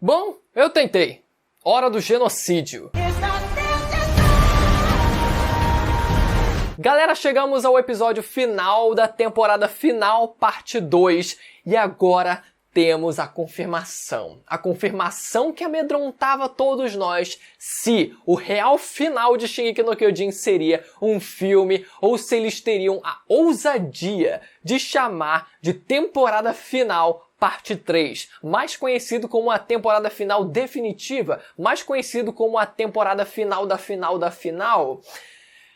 Bom, eu tentei. Hora do genocídio. Galera, chegamos ao episódio final da temporada final, parte 2, e agora temos a confirmação. A confirmação que amedrontava todos nós se o real final de Shingeki no Kyojin seria um filme ou se eles teriam a ousadia de chamar de temporada final parte 3, mais conhecido como a temporada final definitiva, mais conhecido como a temporada final da final da final.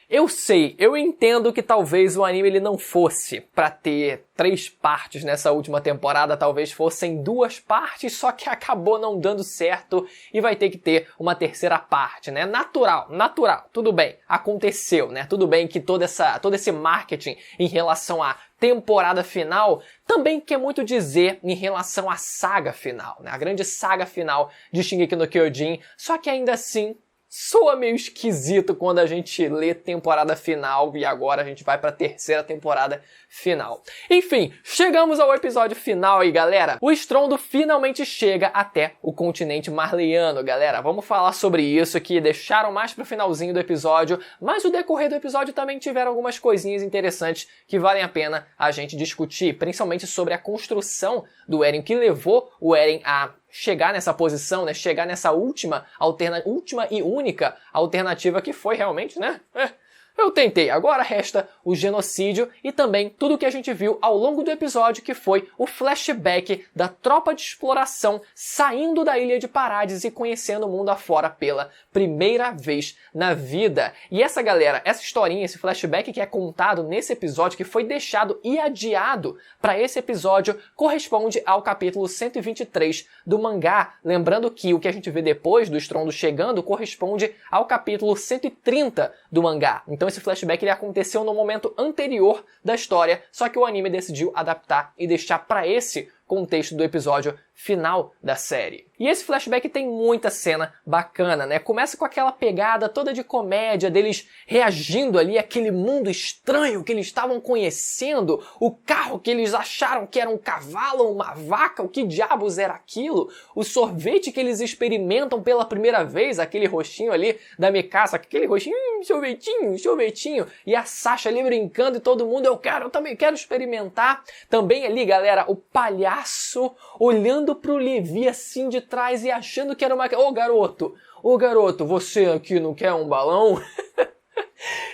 Eu sei, eu entendo que talvez o anime ele não fosse pra ter 3 partes nessa última temporada, talvez fossem 2 partes, só que acabou não dando certo e vai ter que ter uma terceira parte, né? Natural, tudo bem, aconteceu, né? Tudo bem que todo esse marketing em relação à temporada final também quer muito dizer em relação à saga final, né? A grande saga final de Shingeki no Kyojin, só que ainda assim soa meio esquisito quando a gente lê temporada final e agora a gente vai pra terceira temporada final. Enfim, chegamos ao episódio final aí, galera. O estrondo finalmente chega até o continente marleyano, galera. Vamos falar sobre isso, que deixaram mais pro finalzinho do episódio, mas o decorrer do episódio também tiveram algumas coisinhas interessantes que valem a pena a gente discutir, principalmente sobre a construção do Eren, que levou o Eren a chegar nessa posição, né? Chegar nessa última e única alternativa que foi realmente, né? Eu tentei, agora resta o genocídio e também tudo o que a gente viu ao longo do episódio, que foi o flashback da tropa de exploração saindo da ilha de Parades e conhecendo o mundo afora pela primeira vez na vida. E essa galera, essa historinha, esse flashback que é contado nesse episódio, que foi deixado e adiado para esse episódio, corresponde ao capítulo 123 do mangá. Lembrando que o que a gente vê depois do estrondo chegando corresponde ao capítulo 130 do mangá. Então esse flashback ele aconteceu no momento anterior da história, só que o anime decidiu adaptar e deixar para esse contexto do episódio final da série. E esse flashback tem muita cena bacana, né? Começa com aquela pegada toda de comédia deles reagindo ali àquele mundo estranho que eles estavam conhecendo, o carro que eles acharam que era um cavalo ou uma vaca, o que diabos era aquilo, o sorvete que eles experimentam pela primeira vez, aquele rostinho ali da Mikasa, aquele rostinho, sorvetinho, e a Sasha ali brincando e todo mundo, eu também quero experimentar. Também ali, galera, o palhaço olhando pro Levi assim de trás e achando que era uma... Ô garoto, você aqui não quer um balão?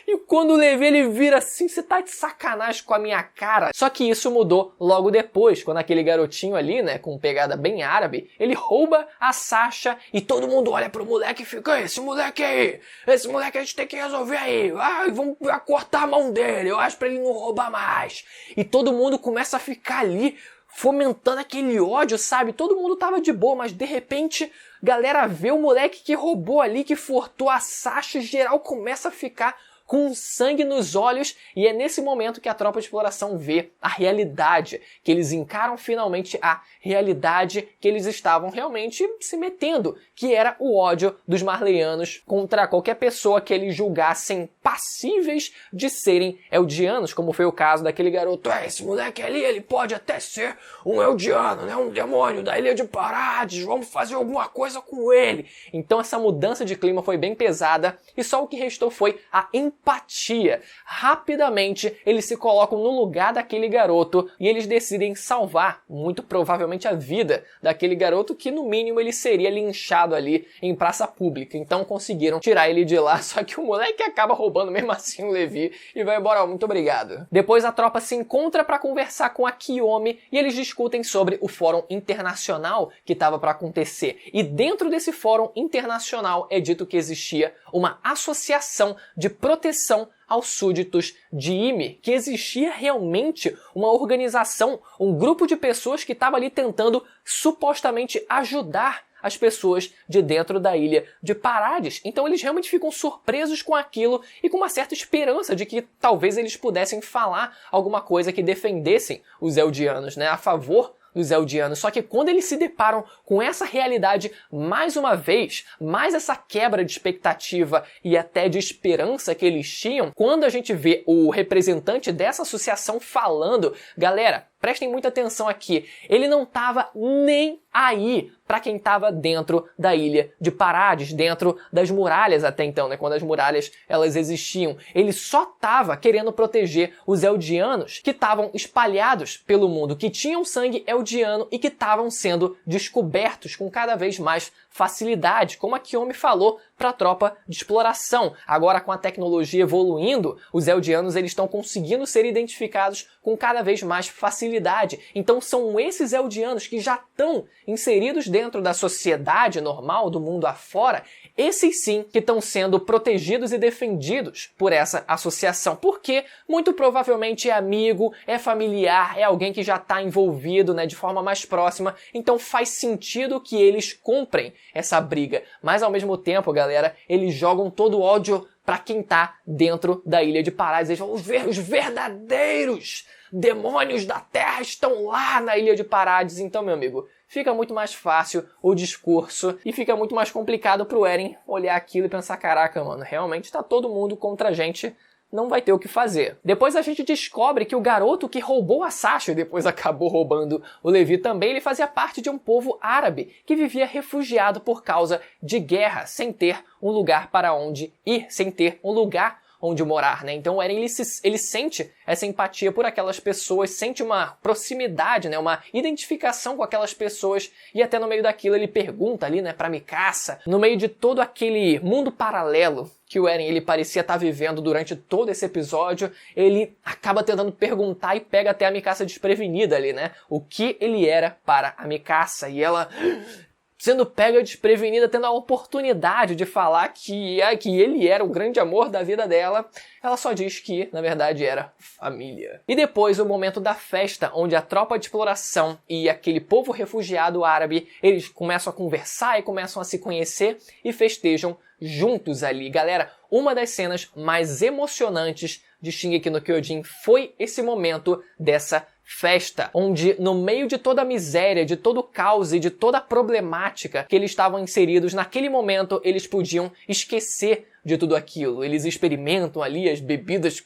E quando o Levi ele vira assim, você tá de sacanagem com a minha cara. Só que isso mudou logo depois, quando aquele garotinho ali, né, com pegada bem árabe, ele rouba a Sasha e todo mundo olha pro moleque e fica, esse moleque a gente tem que resolver aí, vamos cortar a mão dele, eu acho pra ele não roubar mais. E todo mundo começa a ficar ali fomentando aquele ódio, sabe? Todo mundo tava de boa, mas de repente, galera vê o moleque que roubou ali, que furtou a Sasha, geral começa a ficar com sangue nos olhos, e é nesse momento que a tropa de exploração vê a realidade, que eles encaram finalmente a realidade que eles estavam realmente se metendo, que era o ódio dos marleyanos contra qualquer pessoa que eles julgassem passíveis de serem eldianos, como foi o caso daquele garoto, esse moleque ali, ele pode até ser um eldiano, né, um demônio da ilha de Parades, vamos fazer alguma coisa com ele. Então essa mudança de clima foi bem pesada, e só o que restou foi a empatia. Rapidamente, eles se colocam no lugar daquele garoto e eles decidem salvar, muito provavelmente, a vida daquele garoto que, no mínimo, ele seria linchado ali em praça pública. Então, conseguiram tirar ele de lá, só que o moleque acaba roubando mesmo assim o Levi e vai embora, muito obrigado. Depois, a tropa se encontra para conversar com a Kiyomi e eles discutem sobre o fórum internacional que estava para acontecer. E dentro desse fórum internacional é dito que existia uma associação de proteção aos súditos de Ymir, que existia realmente uma organização, um grupo de pessoas que estava ali tentando supostamente ajudar as pessoas de dentro da ilha de Parades. Então eles realmente ficam surpresos com aquilo e com uma certa esperança de que talvez eles pudessem falar alguma coisa que defendessem os eldianos, né, a favor dos eldianos. Só que quando eles se deparam com essa realidade mais uma vez, mais essa quebra de expectativa e até de esperança que eles tinham, quando a gente vê o representante dessa associação falando, galera, prestem muita atenção aqui, ele não estava nem aí para quem estava dentro da Ilha de Parades, dentro das muralhas até então, né? Quando as muralhas elas existiam. Ele só estava querendo proteger os Eldianos que estavam espalhados pelo mundo, que tinham sangue eldiano e que estavam sendo descobertos com cada vez mais facilidade, como a Kiyomi falou para a tropa de exploração. Agora, com a tecnologia evoluindo, os Eldianos eles estão conseguindo ser identificados com cada vez mais facilidade. Então são esses Eldianos que já estão inseridos dentro da sociedade normal, do mundo afora, esses sim que estão sendo protegidos e defendidos por essa associação, porque muito provavelmente é amigo, é familiar, é alguém que já está envolvido, né, de forma mais próxima, então faz sentido que eles comprem essa briga. Mas ao mesmo tempo, galera, eles jogam todo o ódio para quem tá dentro da Ilha de Parades. Eles falam, os verdadeiros demônios da Terra estão lá na Ilha de Parades. Então, meu amigo, fica muito mais fácil o discurso e fica muito mais complicado pro Eren olhar aquilo e pensar, caraca, mano, realmente tá todo mundo contra a gente, não vai ter o que fazer. Depois a gente descobre que o garoto que roubou a Sasha e depois acabou roubando o Levi também, ele fazia parte de um povo árabe que vivia refugiado por causa de guerra, sem ter um lugar para onde ir, sem ter um lugar onde morar, né? Então o Eren ele sente essa empatia por aquelas pessoas, sente uma proximidade, né? Uma identificação com aquelas pessoas e até no meio daquilo ele pergunta ali, né, pra Mikasa, no meio de todo aquele mundo paralelo que o Eren ele parecia estar vivendo durante todo esse episódio, ele acaba tentando perguntar e pega até a Mikasa desprevenida ali, né? O que ele era para a Mikasa e ela sendo pega desprevenida, tendo a oportunidade de falar que ele era o grande amor da vida dela, ela só diz que, na verdade, era família. E depois, o momento da festa, onde a tropa de exploração e aquele povo refugiado árabe, eles começam a conversar e começam a se conhecer e festejam juntos ali. Galera, uma das cenas mais emocionantes de Shingeki no Kyojin foi esse momento dessa festa, onde no meio de toda a miséria, de todo o caos e de toda a problemática que eles estavam inseridos, naquele momento eles podiam esquecer de tudo aquilo. Eles experimentam ali as bebidas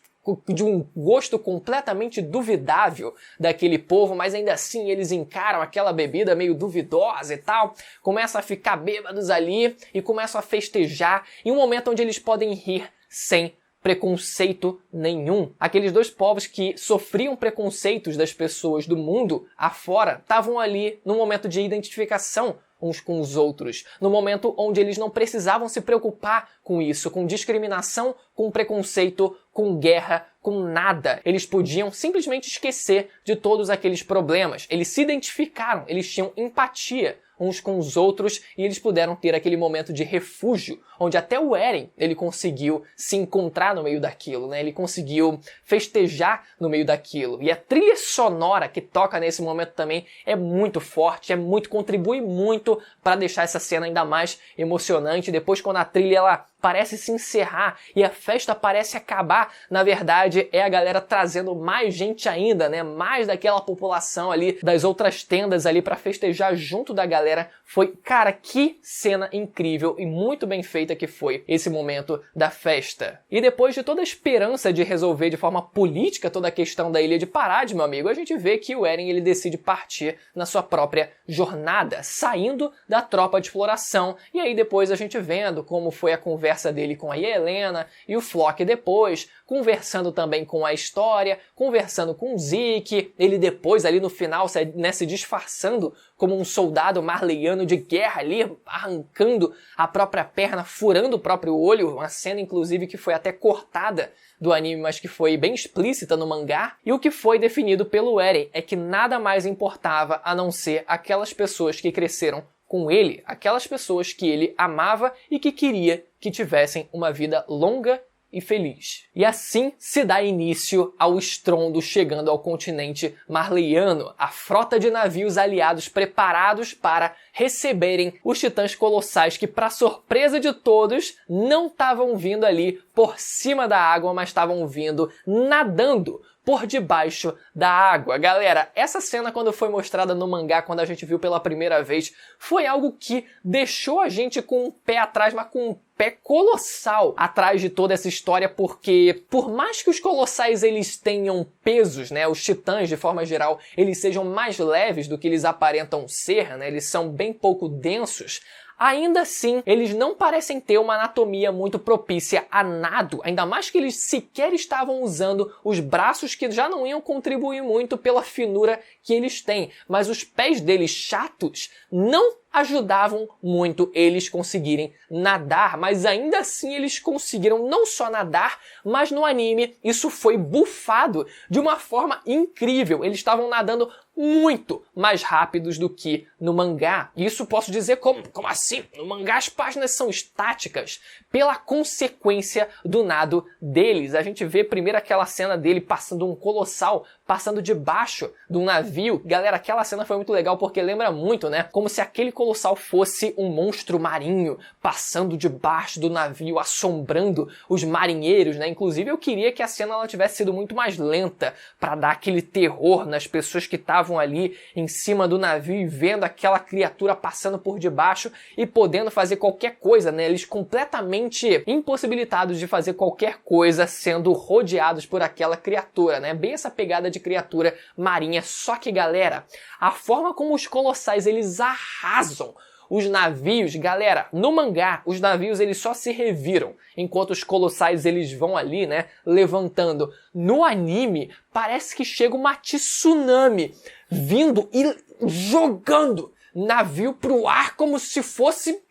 de um gosto completamente duvidável daquele povo, mas ainda assim eles encaram aquela bebida meio duvidosa e tal, começam a ficar bêbados ali e começam a festejar em um momento onde eles podem rir sem preconceito nenhum. Aqueles dois povos que sofriam preconceitos das pessoas do mundo afora estavam ali num momento de identificação uns com os outros, no momento onde eles não precisavam se preocupar com isso, com discriminação, com preconceito, com guerra, com nada. Eles podiam simplesmente esquecer de todos aqueles problemas. Eles se identificaram, eles tinham empatia uns com os outros e eles puderam ter aquele momento de refúgio, onde até o Eren ele conseguiu se encontrar no meio daquilo, né? Ele conseguiu festejar no meio daquilo. E a trilha sonora que toca nesse momento também é muito forte, contribui muito para deixar essa cena ainda mais emocionante. Depois, quando a trilha ela parece se encerrar e a festa parece acabar, na verdade é a galera trazendo mais gente ainda, né? Mais daquela população ali, das outras tendas ali para festejar junto da galera. Foi, cara, que cena incrível e muito bem feita que foi esse momento da festa. E depois de toda a esperança de resolver de forma política toda a questão da Ilha de Parades, meu amigo, a gente vê que o Eren ele decide partir na sua própria jornada, saindo da tropa de exploração. E aí depois a gente vendo como foi a conversa dele com a Helena e o Floch depois, conversando também com a história, conversando com o Zeke, ele depois ali no final, né, se disfarçando como um soldado marleiano de guerra ali, arrancando a própria perna, furando o próprio olho, uma cena inclusive que foi até cortada do anime, mas que foi bem explícita no mangá. E o que foi definido pelo Eren é que nada mais importava a não ser aquelas pessoas que cresceram com ele, aquelas pessoas que ele amava e que queria que tivessem uma vida longa e feliz. E assim se dá início ao estrondo chegando ao continente marleiano, a frota de navios aliados preparados para receberem os titãs colossais que, para surpresa de todos, não estavam vindo ali por cima da água, mas estavam vindo nadando por debaixo da água. Galera, essa cena quando foi mostrada no mangá, quando a gente viu pela primeira vez, foi algo que deixou a gente com um pé atrás, mas com um pé colossal atrás de toda essa história, porque por mais que os colossais eles tenham pesos, né, os titãs de forma geral, eles sejam mais leves do que eles aparentam ser, né, eles são bem pouco densos, ainda assim, eles não parecem ter uma anatomia muito propícia a nado, ainda mais que eles sequer estavam usando os braços que já não iam contribuir muito pela finura que eles têm, mas os pés deles chatos não ajudavam muito eles conseguirem nadar, mas ainda assim eles conseguiram não só nadar, mas no anime isso foi bufado de uma forma incrível. Eles estavam nadando muito mais rápidos do que no mangá. Isso posso dizer como assim? No mangá as páginas são estáticas pela consequência do nado deles. A gente vê primeiro aquela cena dele passando um colossal, passando debaixo de um navio. Galera, aquela cena foi muito legal porque lembra muito, né? Como se aquele colossal fosse um monstro marinho passando debaixo do navio, assombrando os marinheiros, né? Inclusive eu queria que a cena ela tivesse sido muito mais lenta para dar aquele terror nas pessoas que estavam ali em cima do navio e vendo aquela criatura passando por debaixo e podendo fazer qualquer coisa, né? Eles completamente impossibilitados de fazer qualquer coisa sendo rodeados por aquela criatura, né? Bem essa pegada de criatura marinha. Só que, galera, a forma como os colossais eles arrasam os navios, galera, no mangá, os navios eles só se reviram, enquanto os colossais eles vão ali, né, levantando. No anime, parece que chega uma tsunami vindo e jogando navio pro ar como se fosse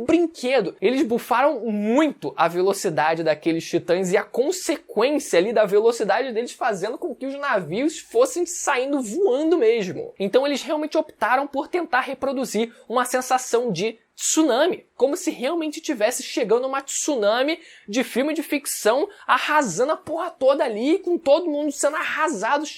brinquedo. Eles bufaram muito a velocidade daqueles titãs e a consequência ali da velocidade deles fazendo com que os navios fossem saindo voando mesmo. Então eles realmente optaram por tentar reproduzir uma sensação de tsunami, como se realmente tivesse chegando uma tsunami de filme de ficção, arrasando a porra toda ali, com todo mundo sendo arrasado, os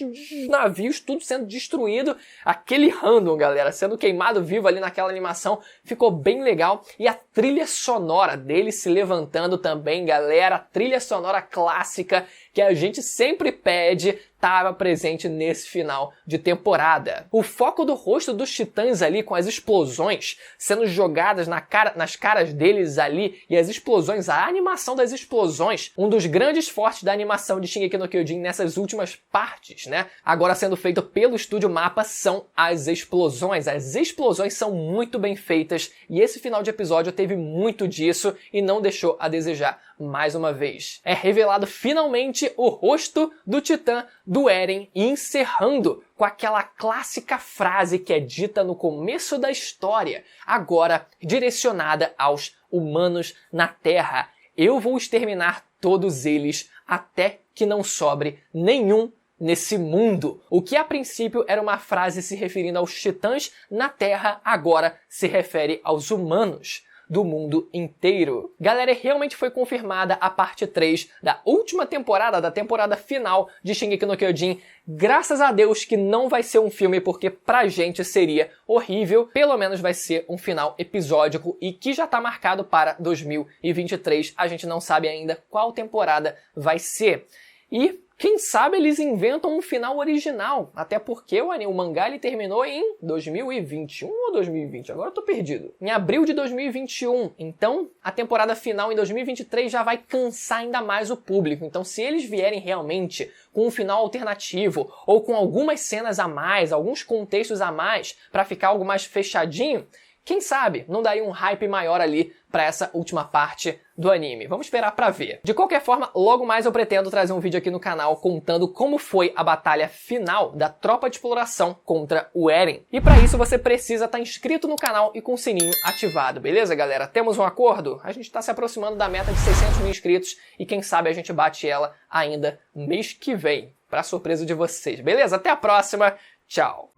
navios, tudo sendo destruído, aquele random, galera, sendo queimado vivo ali naquela animação, ficou bem legal, e a trilha sonora dele se levantando também, galera, a trilha sonora clássica que a gente sempre pede, estava presente nesse final de temporada. O foco do rosto dos titãs ali, com as explosões sendo jogadas nas caras deles ali, e as explosões, a animação das explosões, um dos grandes fortes da animação de Shingeki no Kyojin nessas últimas partes, né? Agora sendo feito pelo Estúdio Mappa, são as explosões. As explosões são muito bem feitas, e esse final de episódio teve muito disso, e não deixou a desejar mais uma vez. É revelado finalmente o rosto do titã do Eren, e encerrando com aquela clássica frase que é dita no começo da história, agora direcionada aos humanos na Terra: eu vou exterminar todos eles até que não sobre nenhum nesse mundo. O que a princípio era uma frase se referindo aos titãs na Terra, agora se refere aos humanos do mundo inteiro. Galera, realmente foi confirmada a parte 3 da última temporada, da temporada final de Shingeki no Kyojin. Graças a Deus que não vai ser um filme, porque pra gente seria horrível. Pelo menos vai ser um final episódico e que já tá marcado para 2023. A gente não sabe ainda qual temporada vai ser. E quem sabe eles inventam um final original, até porque o mangá ele terminou em 2021 ou 2020, agora eu tô perdido. Em abril de 2021, então a temporada final em 2023 já vai cansar ainda mais o público. Então se eles vierem realmente com um final alternativo, ou com algumas cenas a mais, alguns contextos a mais, pra ficar algo mais fechadinho, quem sabe não daria um hype maior ali para essa última parte do anime. Vamos esperar para ver. De qualquer forma, logo mais eu pretendo trazer um vídeo aqui no canal contando como foi a batalha final da tropa de exploração contra o Eren. E para isso você precisa estar inscrito no canal e com o sininho ativado, beleza, galera? Temos um acordo? A gente está se aproximando da meta de 600 mil inscritos e quem sabe a gente bate ela ainda mês que vem, para surpresa de vocês, beleza? Até a próxima, tchau!